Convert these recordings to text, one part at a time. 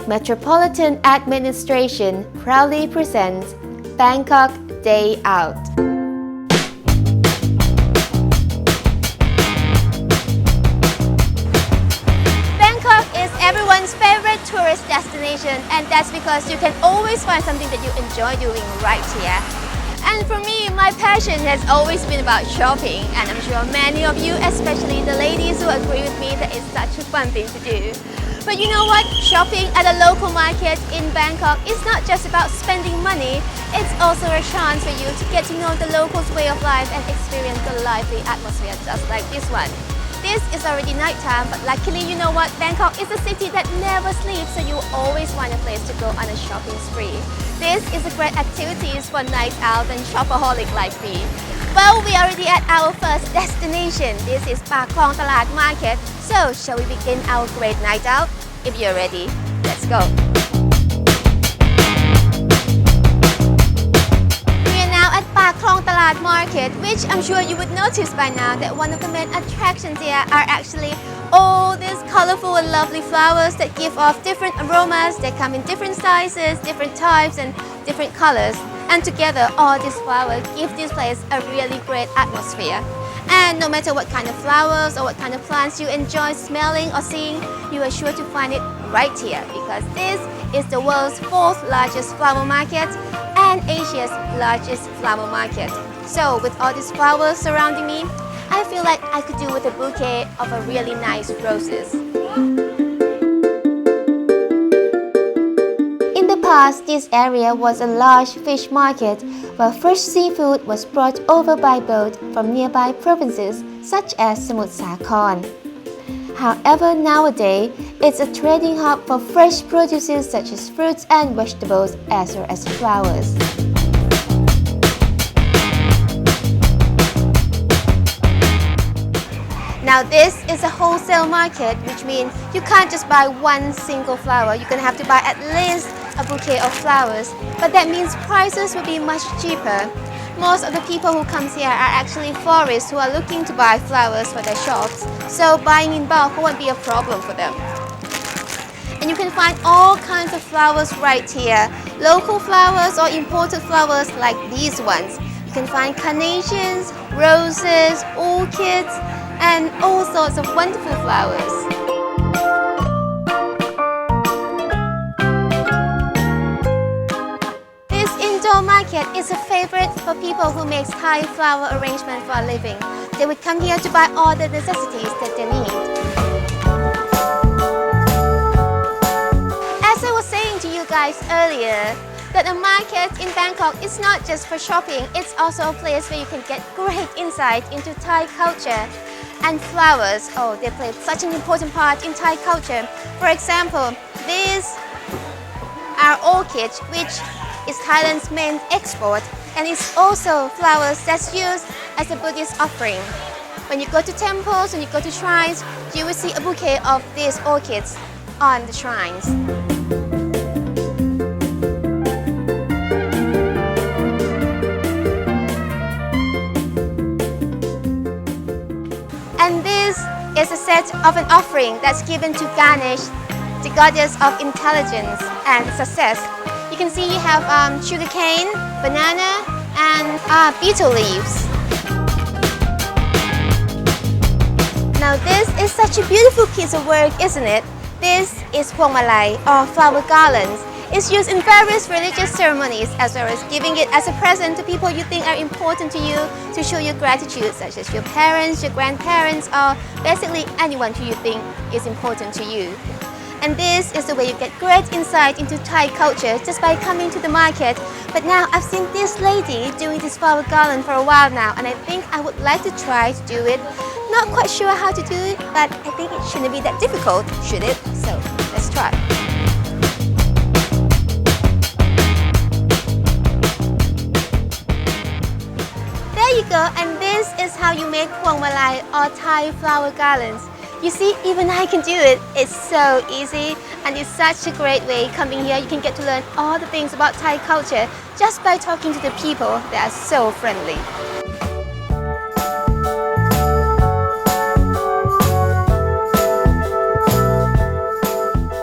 Metropolitan Administration proudly presents Bangkok Day Out. Bangkok is everyone's favorite tourist destination, and that's because you can always find something that you enjoy doing right here. And for me, my passion has always been about shopping, and I'm sure many of you, especially the ladies, will agree with me that it's such a fun thing to do. But you know what? Shopping at a local market in Bangkok is not just about spending money, it's also a chance for you to get to know the locals' way of life and experience the lively atmosphere just like this one. This is already nighttime, but luckily, you know what? Bangkok is a city that never sleeps, so you always find a place to go on a shopping spree. This is a great activity for night out and shopaholic like me. Well, we are already at our first destination. This is Krong Market. So, shall we begin our great night out? If you're ready, let's go. We are now at Krong Market, which I'm sure you would notice by now that one of the main attractions here are actually all these colorful and lovely flowers that give off different aromas. They come in different sizes, different types, and different colors. And together, all these flowers give this place a really great atmosphere. And no matter what kind of flowers or what kind of plants you enjoy smelling or seeing, you are sure to find it right here, because this is the world's 4th largest flower market and Asia's largest flower market. So with all these flowers surrounding me, I feel like I could do with a bouquet of a really nice roses. In the past, this area was a large fish market where fresh seafood was brought over by boat from nearby provinces such as Samut Sakhon. However, nowadays, it's a trading hub for fresh produces such as fruits and vegetables as well as flowers. Now this is a wholesale market, which means you can't just buy one single flower. You're going to have to buy at least a bouquet of flowers. But that means prices will be much cheaper. Most of the people who come here are actually florists who are looking to buy flowers for their shops. So buying in bulk won't be a problem for them. And you can find all kinds of flowers right here. Local flowers or imported flowers like these ones. You can find carnations, roses, orchids, and all sorts of wonderful flowers. This indoor market is a favorite for people who make Thai flower arrangement for a living. They would come here to buy all the necessities that they need. As I was saying to you guys earlier, that a market in Bangkok is not just for shopping, it's also a place where you can get great insight into Thai culture. And flowers, oh, they play such an important part in Thai culture. For example, these are orchids, which is Thailand's main export, and it's also flowers that's used as a Buddhist offering. When you go to temples, when you go to shrines, you will see a bouquet of these orchids on the shrines. And this is a set of an offering that's given to Ganesh, the goddess of intelligence and success. You can see you have sugarcane, banana, and betel leaves. Now this is such a beautiful piece of work, isn't it? This is phuong malai, or flower garlands. It's used in various religious ceremonies, as well as giving it as a present to people you think are important to you, to show your gratitude, such as your parents, your grandparents, or basically anyone who you think is important to you. And this is the way you get great insight into Thai culture just by coming to the market. But now I've seen this lady doing this flower garland for a while now, and I think I would like to try to do it. Not quite sure how to do it, but I think it shouldn't be that difficult, should it? So let's try. There you go, and this is how you make phuong malai or Thai flower garlands. You see, even I can do it. It's so easy, and it's such a great way. Coming here, you can get to learn all the things about Thai culture just by talking to the people that are so friendly.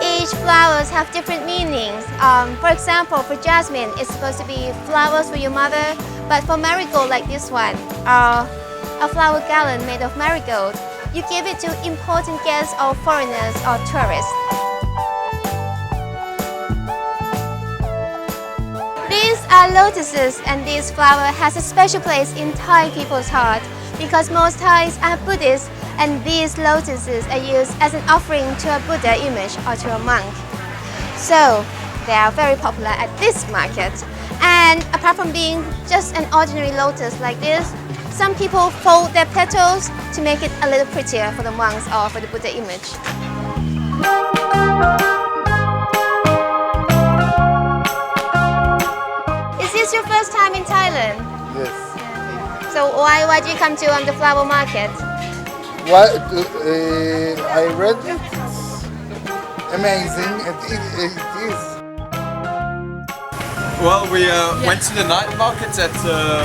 Each flower flowers have different meanings. For example, for jasmine, it's supposed to be flowers for your mother, but for marigold like this one, a flower garland made of marigold, you give it to important guests or foreigners or tourists. These are lotuses, and this flower has a special place in Thai people's heart because most Thais are Buddhists, and these lotuses are used as an offering to a Buddha image or to a monk. So they are very popular at this market. And apart from being just an ordinary lotus like this, some people fold their petals to make it a little prettier for the monks or for the Buddha image. Is this your first time in Thailand? Yes. So why did you come to the flower market? I read it. It's amazing. It is. Well, we went to the night market at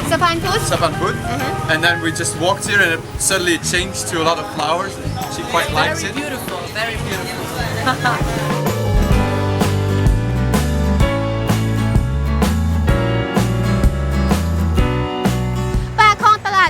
Sapan Put? Sapan Put, and then we just walked here, and it suddenly changed to a lot of flowers. She quite likes it. Very beautiful, very beautiful.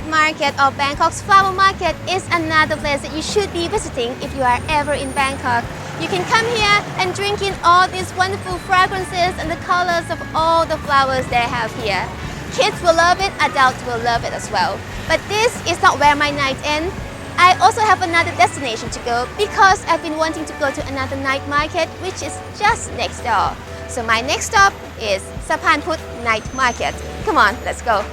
Market or Bangkok's flower market is another place that you should be visiting if you are ever in Bangkok. You can come here and drink in all these wonderful fragrances and the colors of all the flowers they have here. Kids will love it, adults will love it as well. But this is not where my night ends. I also have another destination to go because I've been wanting to go to another night market which is just next door. So my next stop is Sapan Put Night Market. Come on, let's go.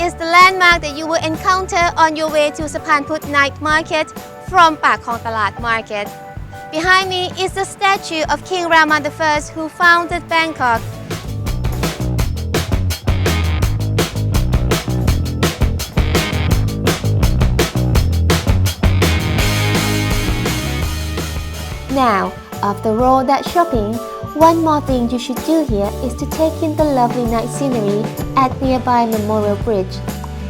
Is the landmark that you will encounter on your way to Sapan Put Night Market from Pak Khong Talat Market. Behind me is the statue of King Rama I who founded Bangkok. Now, after all that shopping, one more thing you should do here is to take in the lovely night scenery at nearby Memorial Bridge.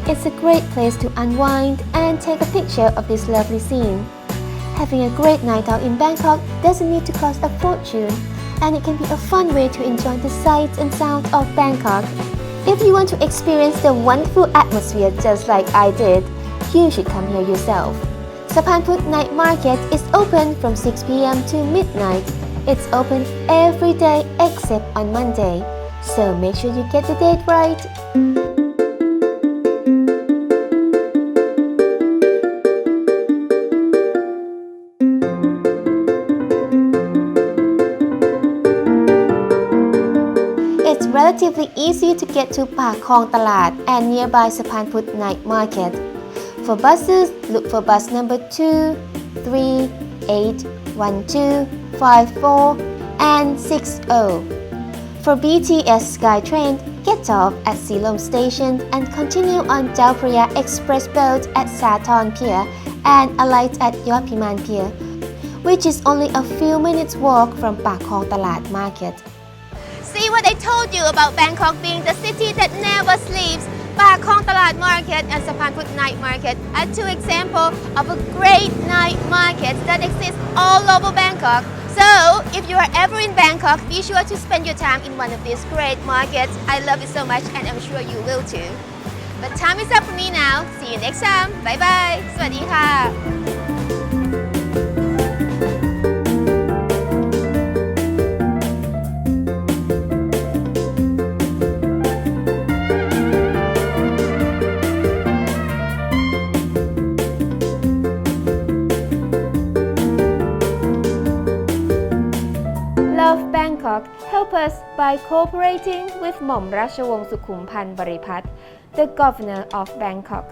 It's a great place to unwind and take a picture of this lovely scene. Having a great night out in Bangkok doesn't need to cost a fortune, and it can be a fun way to enjoy the sights and sounds of Bangkok. If you want to experience the wonderful atmosphere just like I did, you should come here yourself. Sapan Put Night Market is open from 6 p.m. to midnight. It's open every day except on Monday, so make sure you get the date right. It's relatively easy to get to Pak Khong Talat and nearby Sapan Put Night Market. For buses, look for bus number 2, 3, 8, 12, 54 and 60. For BTS SkyTrain, get off at Silom Station and continue on Chao Phraya Express boat at Sathorn Pier and alight at Yotpiman Pier, which is only a few minutes walk from Pak Khong Talat Market. See what I told you about Bangkok being the city that never sleeps? Pak Khong Talat Market and Sapan Put Night Market are two examples of a great night market that exists all over Bangkok. So, if you are ever in Bangkok, be sure to spend your time in one of these great markets. I love it so much and I'm sure you will too. But time is up for me now. See you next time. Bye bye. สวัสดีค่ะ Love Bangkok help us by cooperating with หม่อมราชวงศ์สุขุมพันธ์บริพัตร the Governor of Bangkok.